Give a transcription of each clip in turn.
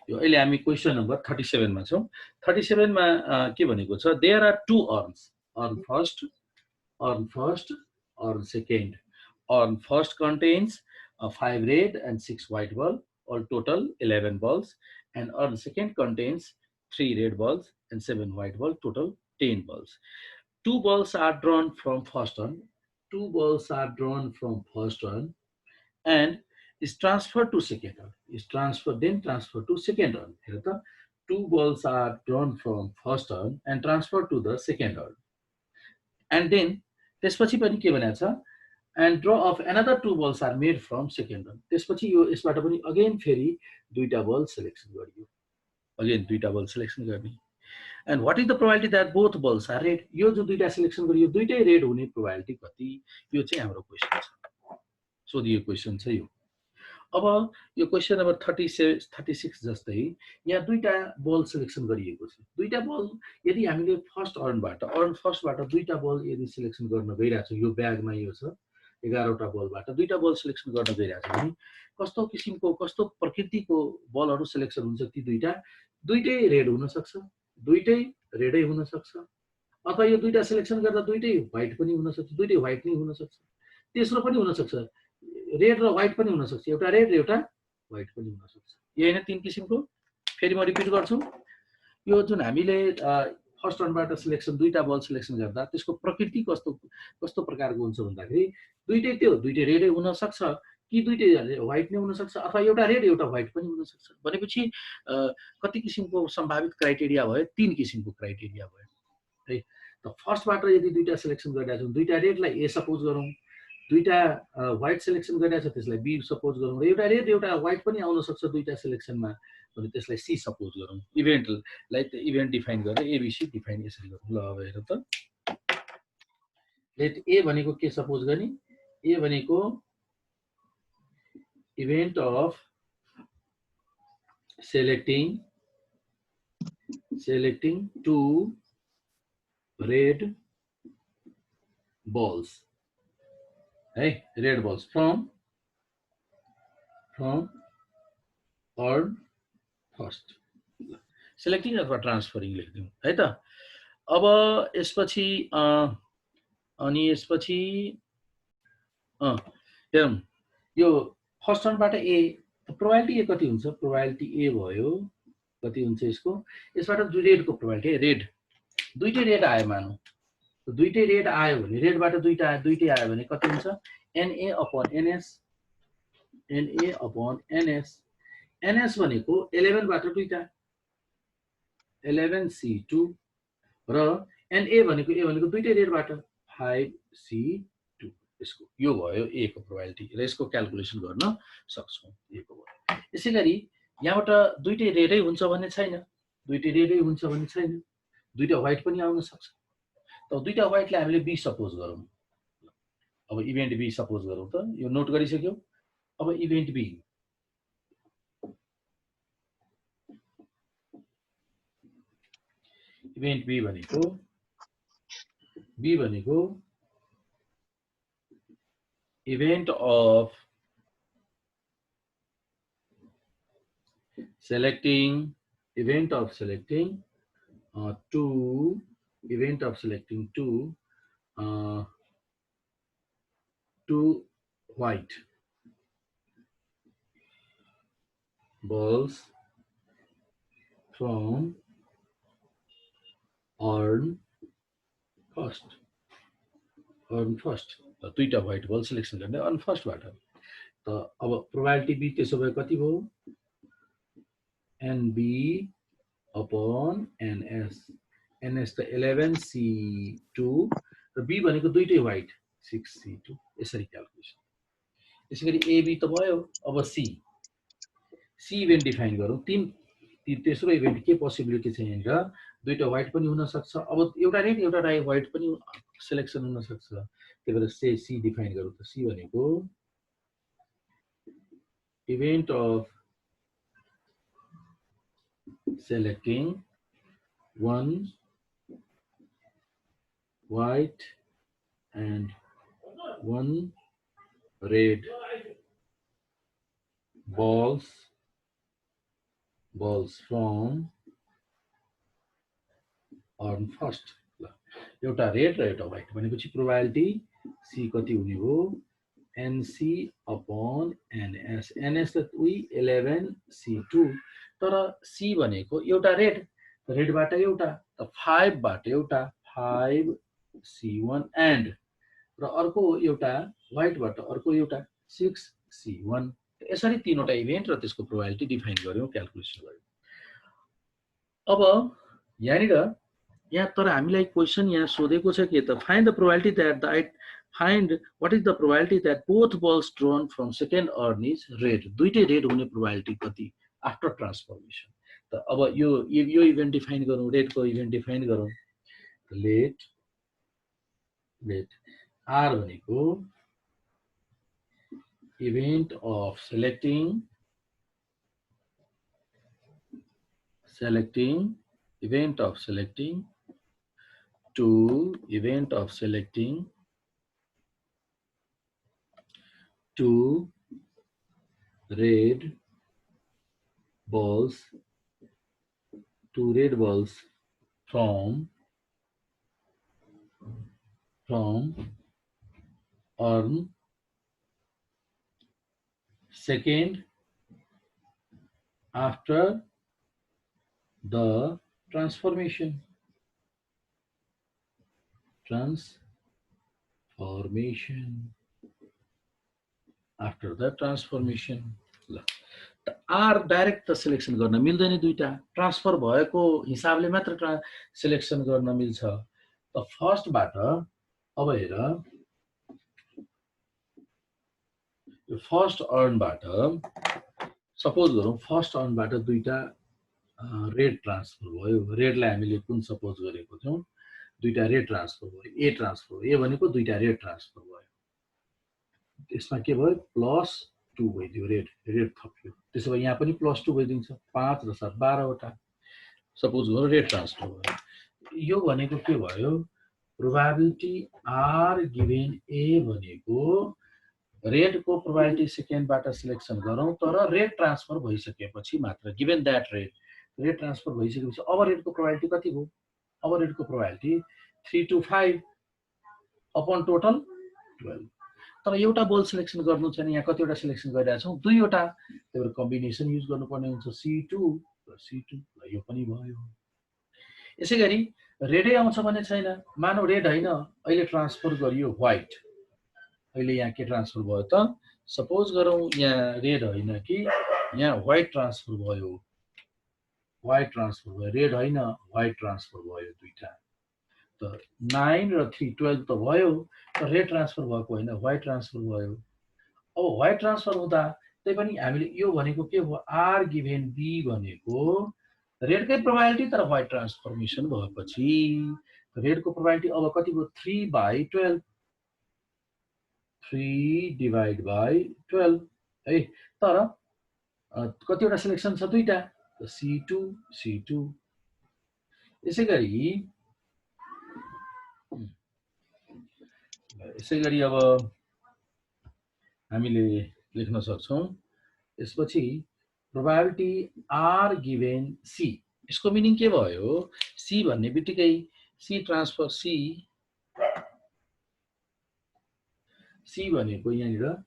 यो अहिले हामी क्वेशन नम्बर 37 मा छौं 37 मा के भनेको छ there are two urns urn first urn second urn first contains 5 red and 6 white balls all total 11 balls and earn second contains 3 red balls and 7 white balls total 10 balls. Two balls are drawn from first turn and is transferred to second turn. Is transferred to second turn. Here the two balls are drawn from first turn and transferred to the second turn. And then त्यसपछि पनि के भनेको छ and draw of another two balls are made from second turn. त्यसपछि यो यसबाट पनि again फेरि दुईटा बल सिलेक्सन गरियो अगेन दुईटा बल सिलेक्सन गर्ने and what is the probability that both balls are red? यो जो दुईटा सिलेक्सन गरियो दुईटै रेड हुने प्रोबेबिलिटी कति यो चाहिँ हाम्रो क्वेशन छ सोधिएको क्वेशन छ यो अब यो क्वेशन नम्बर 36 जस्तै यहाँ दुईटा बल सिलेक्सन गरिएको छ दुईटा बल यदि हामीले अर्न फर्स्टबाट दुईटा बल यदि सिलेक्सन गर्न गइरहेको छ यो ब्यागमा यो छ 11 वटा बलबाट दुईटा बल सिलेक्सन गर्न गइरहेको छ भने कस्तो किसिमको कस्तो प्रकृतिको बलहरु सिलेक्सन हुन्छ ती दुईटै रेड हुन सक्छ दुईटै रेडै हुन सक्छ अथवा यो दुईटा सिलेक्सन गर्दा दुईटै व्हाइट पनि हुन सक्छ दुईटै व्हाइट नै हुन सक्छ तेस्रो पनि हुन सक्छ रेड र व्हाइट पनि हुन सक्छ एउटा रेड एउटा व्हाइट पनि हुन सक्छ यो हैन तीन किसिमको फेरि म रिपिट गर्छु यो जुन हामीले फर्स्ट टर्नबाट सिलेक्सन दुईटा बल सिलेक्सन गर्दा त्यसको प्रकृति कस्तो प्रकारको हुन्छ भन्दाखेरि दुईटै रेडै हुन सक्छ कि दुईटै व्हाइट नै हुन सक्छ अथवा एउटा रेड एउटा व्हाइट पनि हुन सक्छ भनेपछि कति किसिमको सम्भावित क्राइटेरिया भयो तीन किसिमको क्राइटेरिया भयो है त फर्स्टबाट यदि दुईटा सिलेक्सन गरिरहेको छौं दुईटा रेडलाई ए सपोज गरौँ दुईटा व्हाइट सिलेक्सन गरिरहेको छ त्यसलाई बी सपोज गरौँ र एउटा रेड एउटा व्हाइट पनि आउन सक्छ दुईटा सिलेक्सनमा भने त्यसलाई सी सपोज गरौँ इभेन्टलाई इभेन्ट डिफाइन गरेर एबीसी डिफाइन यसरी गरौँ ल अब हेर त लेट ए भनेको के सपोज गर्ने ए भनेको event of selecting two red balls red balls from earn first selecting अथवा ट्रान्सफरिङ लेख्दिउँ है त अब यसपछि अनि यसपछि हेरौँ यो फर्स्ट टर्नबाट ए प्रोबेबिलिटी ए कति हुन्छ प्रोबेबिलिटी ए भयो कति हुन्छ यसबाट रेडको प्रोबेबिलिटी रेड दुईटै रेड आयो मानौ दुईटै रेड आयो भने रेडबाट दुईटै आयो भने कति हुन्छ Na upon ns ns भनेको 11 बाट दुईटा 11c2 र na भनेको ए भनेको दुईटै रेडबाट 5c2 यसको यो भयो ए को प्रोबेबिलिटी र यसको क्याल्कुलेसन गर्न सक्छौं ए को भयो यसैगरी यहाँबाट दुईटै रेडै हुन्छ भन्ने छैन दुईटा व्हाइट पनि आउन सक्छ त दुईटा व्हाइटलाई हामीले बी सपोज गरौँ अब इभेन्ट बी सपोज गरौँ त यो नोट गरिसक्यौ अब इभेन्ट बी भनेको event of selecting two white balls from earn first दुईटा व्हाइट बल सिलेक्सन गर्ने अर्न फर्स्टबाट त अब प्रोबेबिलिटी बी त्यसो भए कति भयो NB upon NS त 11C2 र B भनेको दुईटै व्हाइट 6C2 यसरी क्याल्कुलेसन यसैगरी AB त भयो अब C इभेन्ट डिफाइन गरौँ तेस्रो इभेन्ट के पोसिबिलिटी छ यहाँनिर दुईटा व्हाइट पनि हुन सक्छ अब एउटा रेड एउटा व्हाइट पनि सिलेक्सन हुन सक्छ त्यही भएर सी डिफाइन गरौँ त सी भनेको event of selecting one white and one red balls balls from earn first. ल एउटा रेड र एउटा व्हाइट भनेपछि प्रोबेबिलिटी सी कति हुने हो एनसी अपन एनएस। एनएस त उही 11 C2 तर सी भनेको एउटा रेडबाट एउटा त 5 बाट एउटा 5 C1 एन्ड र अर्को एउटा व्हाइटबाट अर्को एउटा 6 C1। यसरी तीनवटा इभेन्ट र त्यसको प्रोबेबिलिटी डिफाइन गर्यौं क्याल्कुलेसन गर्यौं। अब यहाँनिर यहाँ तर हामीलाई क्वेसन यहाँ सोधेको छ के त find the probability that the find what is the probability that both balls drone from second earn is red. दुईटै रेड हुने प्रोबेबिलिटी कति आफ्टर ट्रान्सफर्मेसन। त अब यो इभेन्ट डिफाइन गरौँ, रेडको इभेन्ट डिफाइन गरौँ। लेट आर भनेको event of selecting event of selecting two red balls from urn second after the transformation after the transformation। ल आर डाइरेक्ट त सिलेक्सन गर्न मिल्दैन, दुईटा ट्रान्सफर भएको हिसाबले मात्र सिलेक्सन गर्न मिल्छ। त फर्स्टबाट अब हेर यो फर्स्ट अर्नबाट सपोज गरौँ फर्स्ट अर्नबाट दुईटा रेड ट्रान्सफर भयो। रेडलाई हामीले कुन सपोज गरेको छौँ दुईटा रेड ट्रान्सफर भयो, ए ट्रान्सफर भयो। ए भनेको दुईटा रेड ट्रान्सफर भयो, त्यसमा के भयो +2 भइदियो, रेड थप्यो। त्यसो भए यहाँ पनि +2 भइदिन्छ, 5 र 7 12वटा सपोज गरौँ रेड ट्रान्सफर भयो। यो भनेको के भयो प्रोबेबिलिटी आर गिभेन ए भनेको रेडको प्रोबेबिलिटी सेकेन्डबाट सिलेक्सन गरौँ तर रेड ट्रान्सफर भइसकेपछि मात्र। गिभेन दैट रेड ट्रान्सफर भइसकेपछि अब रेडको प्रोबेबिलिटी कति हो? अब रेडको प्रोबेबिलिटी 3 to 5 अपन टोटल 12। तर एउटा बल सिलेक्सन गर्नु छैन, यहाँ कतिवटा सिलेक्सन गरिरहेका छौँ दुईवटा, त्यही भएर कम्बिनेसन युज गर्नुपर्ने हुन्छ C2 र C2। यो पनि भयो। यसै गरी रेडै आउँछ भने छैन, मानौ रेड होइन अहिले ट्रान्सफर गरियो व्हाइट। अहिले यहाँ के ट्रान्सफर भयो त सपोज गरौँ यहाँ रेड होइन कि यहाँ व्हाइट ट्रान्सफर भयो, रेड होइन व्हाइट ट्रान्सफर भयो दुईटा। त 9 र 3 12 त भयो, तर रेड ट्रान्सफर भएको होइन व्हाइट ट्रान्सफर भयो। अब व्हाइट ट्रान्सफर हुँदा त्यही पनि हामीले यो भनेको के हो आर गिभेन बी भनेको रेडकै प्रोबेबिलिटी तर व्हाइट ट्रान्सफर्मेसन भएपछि रेडको प्रोबेबिलिटी अब कति भयो 3/12 3/12 है। तर कतिवटा सिलेक्सन छ दुईटा C2 यसै गरी अब हामीले लेख्न सक्छौँ यसपछि प्रोबेबिलिटी आर गिभेन सी। यसको मिनिङ के भयो सी भन्ने बित्तिकै सी ट्रान्सफर सी भनेको यहाँनिर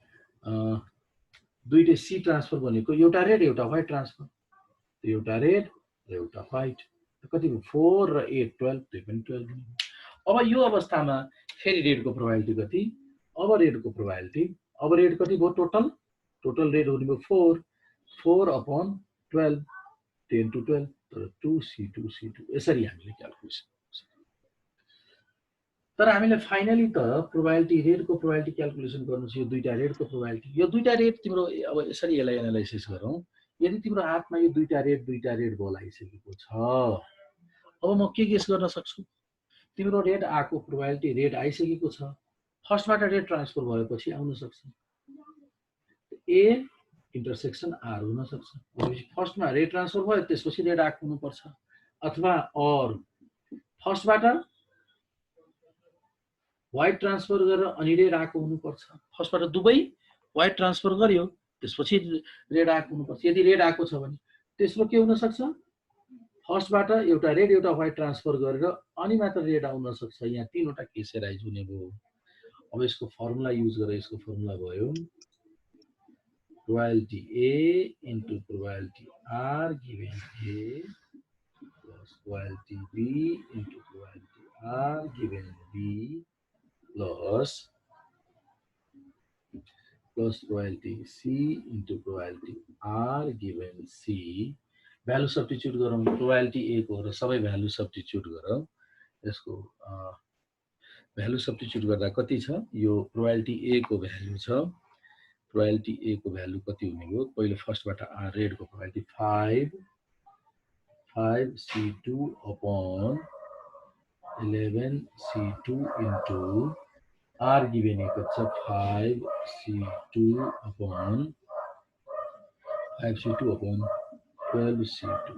दुईटै सी ट्रान्सफर भनेको एउटा रेड एउटा व्हाइट ट्रान्सफर, एउटा रेड र एउटा व्हाइट। कति भयो 4 र 8 12, त्यही पनि 12। अब यो अवस्थामा फेरि रेडको प्रोबेबिलिटी कति अब रेडको प्रोबेबिलिटी अब रेड कति भयो टोटल रेड हुने भयो 4 अपन 12 10 to 12 तर 2C2 यसरी हामीले क्याल्कुलेसन। तर हामीले फाइनली त प्रोबेबिलिटी रेडको प्रोबेबिलिटी क्याल्कुलेसन गर्नु छ। यो दुईटा रेडको प्रोबेबिलिटी, यो दुईटा रेड तिम्रो अब यसरी यसलाई एनालाइसिस गरौँ। यदि तिम्रो हातमा यो दुईटा रेड बल आइसकेको छ अब म के गेस गर्न सक्छु तिम्रो रेड आएको प्रोबेबिलिटी रेड आइसकेको छ, फर्स्टबाट रेड ट्रान्सफर भएपछि आउन सक्छ ए इन्टरसेक्सन आर हुन सक्छ। फर्स्टमा रेड ट्रान्सफर भयो त्यसपछि रेड आएको हुनुपर्छ, अथवा अर फर्स्टबाट व्हाइट ट्रान्सफर गरेर अनि रेड आएको हुनुपर्छ। फर्स्टबाट दुवै व्हाइट ट्रान्सफर गर्यो त्यसपछि रेड आएको हुनुपर्छ। यदि रेड आएको छ भने तेस्रो के हुन सक्छ फर्स्टबाट एउटा रेड एउटा व्हाइट ट्रान्सफर गरेर अनि मात्र रेड आउन सक्छ यहाँ तीनवटा केस एराइज हुने भयो अब यसको फर्मुला युज गरेर यसको फर्मुला भयो probability A into probability R given A plus probability B into probability R given B plus probability C into probability R given C value substitute गरौँ प्रोबेबिलिटी ए को र सबै भ्यालु सब्स्टिट्युट गरौँ यसको value substitute गर्दा कति छ यो प्रोबेबिलिटी ए को भ्यालु छ प्रोबेबिलिटी ए को भ्यालु कति हुने भयो पहिलो फर्स्टबाट रेड को probability 5 C2 upon 11 C2 into R given equals 5 C2 upon 12 C2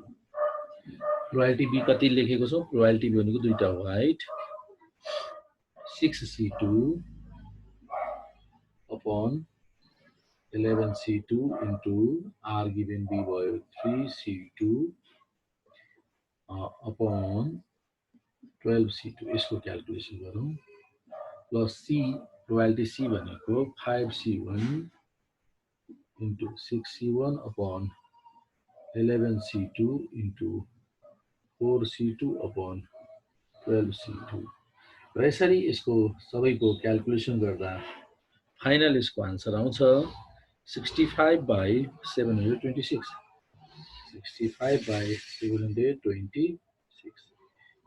probability B कति लेखेको छौं प्रोबेबिलिटी बी भनेको दुईटा white 6 C2 upon 11 C2 into R given B भयो 3 C2 upon 12 C2 यसको क्याल्कुलेसन गरौँ प्लस C प्रोबेबिलिटी C भनेको 5 C1 into 6 C1 upon 11 C2 into 4 C2 upon 12 C2 र यसरी यसको सबैको क्याल्कुलेसन गर्दा फाइनल यसको आन्सर आउँछ 65 by 726 65 by 726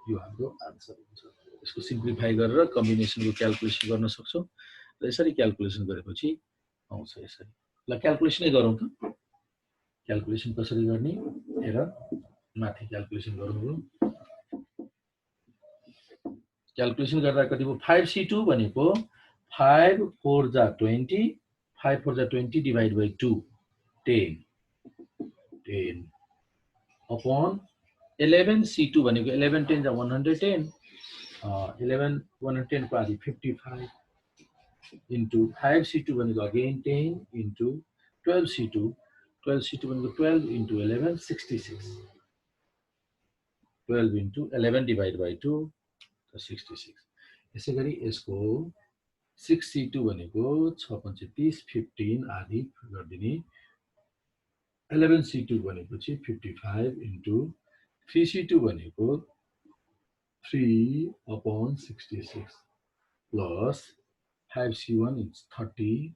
यो हाम्रो आन्सर हुन्छ यसको सिम्प्लिफाई गरेर कम्बिनेसनको क्याल्कुलेसन गर्न सक्छौं र यसरी क्याल्कुलेसन गरेपछि आउँछ यसरी ल क्याल्कुलेसनै गरौँ त क्याल्कुलेसन कसरी गर्ने हेर माथि क्याल्कुलेसन गरौँ क्याल्कुलेसन गर्दा कति भयो 5C2 भनेको 5 4 जा 20 5 4 जा 20 डिवाइड बाइ 2 10 अपॉन 11 C2 भनेको 11 10 जा 110 11 110 को आदि 55 into 5 C2 भनेको अगेन 10 into 12 C2 भनेको 12 into 11 66 12 into 11 divided by 2 66 यसै गरी यसको 6C2 भनेको 6 5 30 15 आदि गर्दिने 11C2 भनेपछि 55 into 3C2 भनेको 3 upon 66 plus 5C1 is 30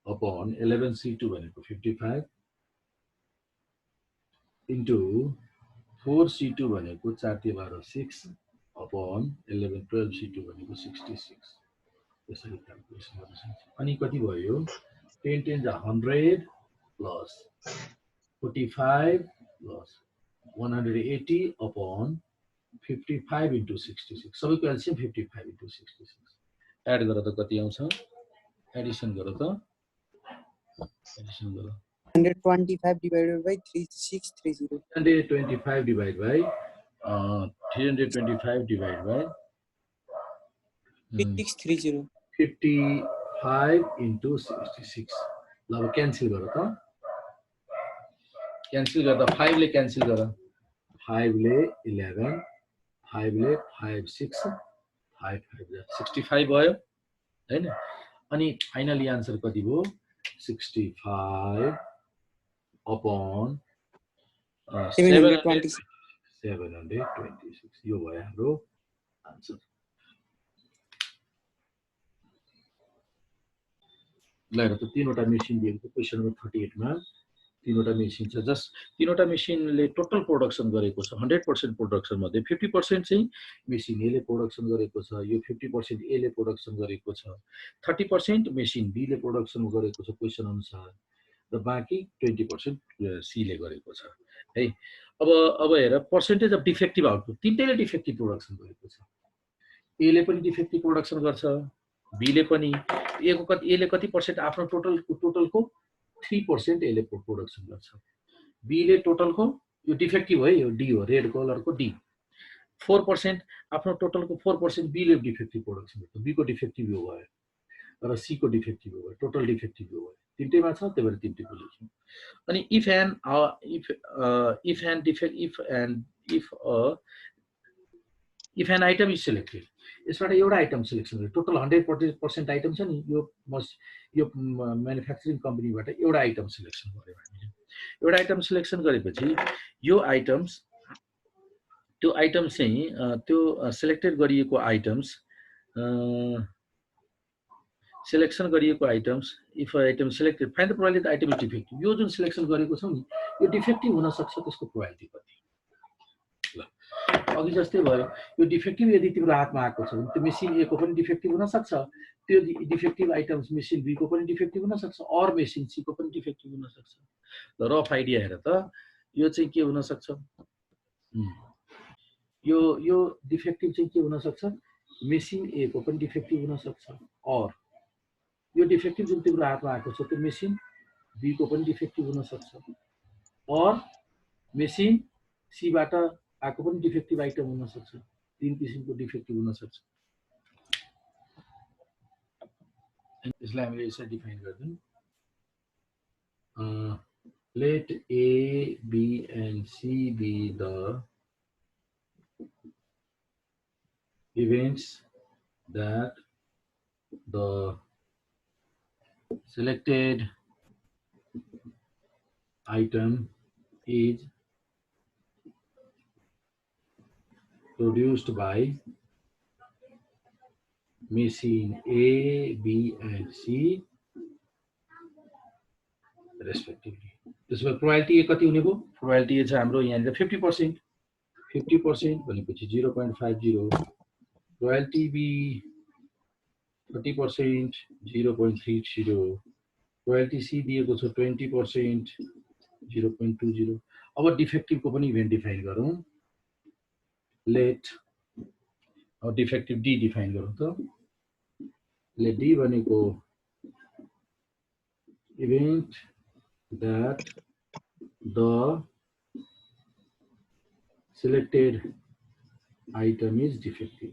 upon 11C2 भनेको 55 into 4C2 भनेको 4 × 12 6 upon 11 12C2 भनेको 66 यसरी क्याल्कुलेसन गर्न सक्छौं अनि कति भयो 10 10 जा 100 plus 45 plus 180 upon 55 into 66 सबैको एलसिएम 55 into 66 एड गर त कति आउँछ एडिसन गर त एडिसन गर 125 divided by 3630 125 divided by 325 divided by 3630 55 into 66 ल अब क्यान्सल गर त क्यान्सल गर्दा 5 ले क्यान्सल गर 5 ले 11 5 ले 5 6 5 5 65 भयो हैन अनि फाइनली आन्सर कति भयो 65 upon 726 यो भयो हाम्रो आन्सर ल त तीनवटा मेसिन दिएको क्वेशन नम्बर 38 मा तीनवटा मेसिन छ जस्ट तीनवटा मेसिनले टोटल प्रोडक्सन गरेको छ 100% प्रोडक्सन मध्ये 50% चाहिँ मेसिन ए ले प्रोडक्सन गरेको छ यो 50% ए ले प्रोडक्सन गरेको छ 30% मेसिन बी ले प्रोडक्सन गरेको छ क्वेशन अनुसार र बाँकी 20% सी ले गरेको छ है अब हेर पर्सेन्टेज अफ डिफेक्टिभ आउटपुट तीनटैले डिफेक्टिभ प्रोडक्सन गरेको छ ए ले पनि डिफेक्टिभ प्रोडक्सन गर्छ बी ले पनि ए को कति ए ले कति पर्सेन्ट आफ्नो टोटलको 3% ए ले प्रोडक्सन गर्छ बी ले टोटलको यो डिफेक्टिभ है यो डी हो रेड कलरको डी 4% आफ्नो टोटलको 4% बी ले डिफेक्टिभ प्रोडक्सन गर्छ बी को डिफेक्टिभ यो भयो र सी को डिफेक्टिभ हो टोटल डिफेक्टिभ हो तिनटैमा छ, त्यही भएर तिनटैको लेख्यौँ। अनि if an item is selected, यसबाट एउटा आइटम सिलेक्सन गर्यो, टोटल 100% आइटम छ नि, यो म्यानुफ्याक्चरिङ कम्पनीबाट एउटा आइटम सिलेक्सन गर्यो हामीले। एउटा आइटम सिलेक्सन गरेपछि यो आइटम्स, त्यो आइटम चाहिँ त्यो सिलेक्टेड गरिएको आइटम्स, सिलेक्सन गरिएको items, if item selected find the probability the item is defective, यो जुन सिलेक्सन गरेको छौँ नि यो डिफेक्टिभ हुन सक्छ, त्यसको प्रोबेबिलिटी कति। ल अघि जस्तै भयो, यो डिफेक्टिभ यदि तिम्रो हातमा आएको छ भने त्यो मेसिन ए को पनि डिफेक्टिभ हुन सक्छ, त्यो डिफेक्टिभ आइटम्स मेसिन बी को पनि डिफेक्टिभ हुन सक्छ, अर मेसिन सी को पनि डिफेक्टिभ हुन सक्छ। ल रफ आइडिया हेर त, यो चाहिँ के हुन सक्छ, यो डिफेक्टिभ चाहिँ के हुन सक्छ, मेसिन ए को पनि डिफेक्टिभ हुन सक्छ, अर यो डिफेक्टिभ जुन तिम्रो हातमा आएको छ त्यो मेसिन बी को पनि डिफेक्टिभ हुन सक्छ, अर मेसिन सी बाट आएको पनि डिफेक्टिभ आइटम हुन सक्छ, तीन किसिमको डिफेक्टिभ हुन सक्छ। यसलाई हामीले यसरी डिफाइन गर्छौँ, let A, B and C be the events that the selected item is produced by machine A, B and C respectively. त्यसमा प्रोबेबिलिटी ए कति हुने भयो, प्रोबेबिलिटी ए छ हाम्रो यहाँनिर 50%, 50% भनेपछि 0.50, प्रोबेबिलिटी बी 30%, 0.30, प्रोबेबिलिटी सी दिएको छ 20%, 0.20। अब डिफेक्टिभको पनि इभेन्ट डिफाइन गरौँ, लेट अब डिफेक्टिभ डी डिफाइन गरौँ त, लेट डी भनेको event that the selected item is defective,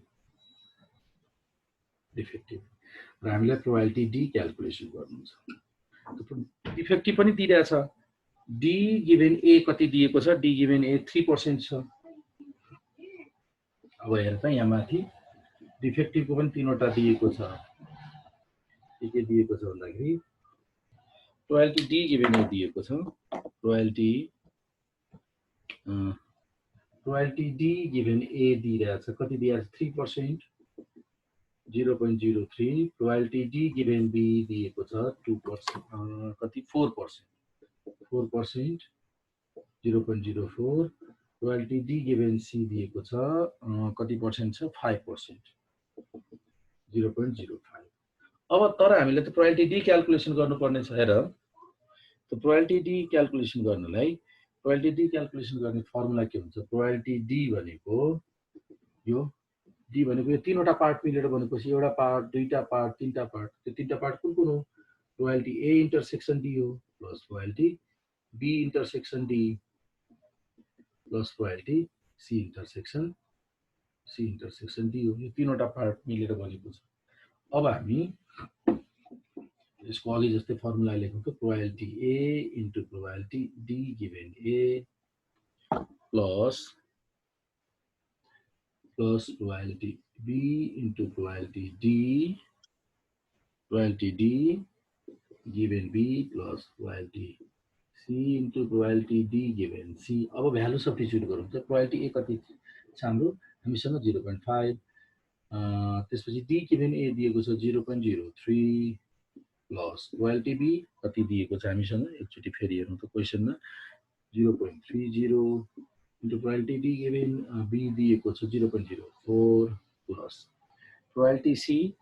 र हामीलाई प्रोबेबिलिटी डी क्याल्कुलेसन गर्नु छ। डिफेक्टिभ पनि दिइरहेछ, डी गिभेन ए कति दिएको छ, डी गिभेन ए 3% छ। अब हेर त यहाँ माथि डिफेक्टिभको पनि तीनवटा दिएको छ, के दिएको छ भन्दाखेरि प्रोबेबिलिटी डी गिभेन ए दिएको छ, प्रोबेबिलिटी डी गिभेन ए दिइरहेछ, कति दिइरहेछ 3%, 0.03, प्रोबेबिलिटी डी गिभेन बी दिएको छ 2%, कति 4%, 0.04, प्रोबेबिलिटी डी गिभेन सी दिएको छ कति पर्सेन्ट छ 5%, 0.05। अब तर हामीले त प्रोबेबिलिटी डी क्याल्कुलेसन गर्नुपर्ने छ। हेर त प्रोबेबिलिटी डी क्याल्कुलेसन गर्नलाई प्रोबेबिलिटी डी क्याल्कुलेसन गर्ने फर्मुला के हुन्छ, प्रोबेबिलिटी डी भनेको यो तीनवटा पार्ट मिलेर बनेपछि एउटा पार्ट, दुईटा पार्ट, तीनटा पार्ट, त्यो तीनटा पार्ट कुन कुन हो, प्रोबेबिलिटी ए इन्टरसेक्सन डी हो plus probability B intersection D plus probability C intersection D हो। यो तीनवटा पार्ट मिलेर बनेको छ। अब हामी यसको अघि जस्तै फर्मुला लेखौँ त, probability A into probability D given A plus probability B into probability D given B plus probability C into probability D given C. अब भ्यालु सब्स्टिट्युट गरौँ त, प्रोबेबिलिटी ए कति छ हाम्रो, हामीसँग 0.5, त्यसपछि डी गिभेन ए दिएको छ 0.03 प्लस प्रोबेबिलिटी बी कति दिएको छ हामीसँग, एकचोटि फेरि हेरौँ त क्वेसनमा, 0.30 into probability D given B दिएको छ 0.04 प्लस प्रोबेबिलिटी सी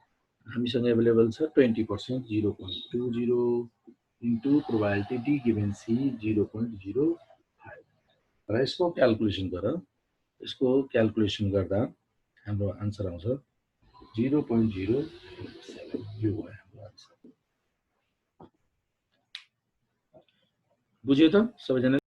हामीसँग एभाइलेबल छ 20%, 0.20 into probability D given C 0.05। र यसको क्याल्कुलेसन गर्दा हाम्रो आन्सर आउँछ 0.07, यो हो हाम्रो आन्सर। बुझ्यो त सबैजना?